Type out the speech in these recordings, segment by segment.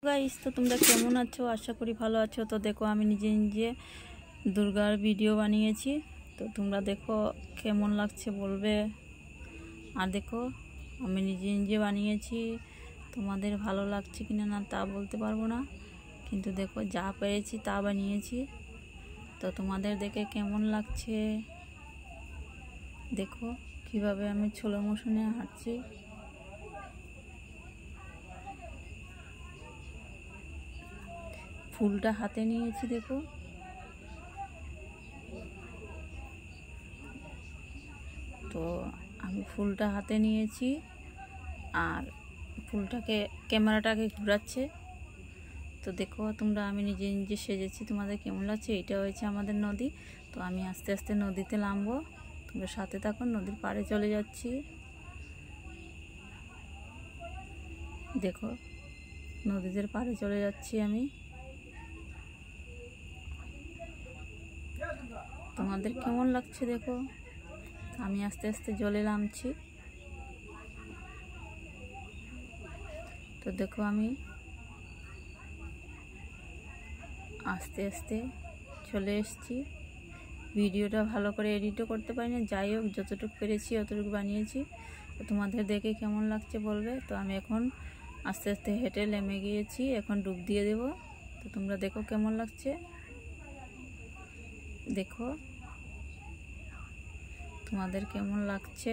Guys, তো তোমরা কেমন আছো? আশা করি ভালো আছো। তো দেখো, আমি নিজে নিজে দুর্গার ভিডিও বানিয়েছি। তো তোমরা দেখো কেমন লাগছে বলবে। আর দেখো, আমি নিজে নিজে বানিয়েছি, তোমাদের ভালো লাগছে কিনা না তা বলতে পারবো না, কিন্তু দেখো যা পেরেছি তা বানিয়েছি। তো তোমাদের দেখে কেমন লাগছে দেখো, কিভাবে আমি স্লো মোশনে হাঁটছি। ফুলটা হাতে নিয়েছি দেখো। তো আমি ফুলটা হাতে নিয়েছি আর ফুলটাকে ক্যামেরাটাকে ঘোরাচ্ছে। তো দেখো তোমরা, আমি নিজে নিজে সেজেছি, তোমাদের কেমন লাগছে। এটা হয়েছে আমাদের নদী। তো আমি আস্তে আস্তে নদীতে নামবো, তোমরা সাথে থাকো। নদীর পাড়ে চলে যাচ্ছি। দেখো, নদীদের পাড়ে চলে যাচ্ছি আমি। তোমাদের কেমন লাগছে দেখো। আমি আস্তে আস্তে জলে নামছি। তো দেখো, আমি আস্তে আস্তে চলে এসেছি। ভিডিওটা ভালো করে এডিটও করতে পারি না, যাই হোক যতটুকু পেরেছি অতটুকু বানিয়েছি। তো তোমাদের দেখে কেমন লাগছে বলবে। তো আমি এখন আস্তে আস্তে হেঁটে নেমে গিয়েছি, এখন ডুব দিয়ে দেব। তো তোমরা দেখো কেমন লাগছে দেখো, তোমাদের কেমন লাগছে।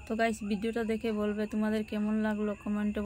তো গাইস, ভিডিওটা দেখে বলবে তোমাদের কেমন লাগলো কমেন্টে।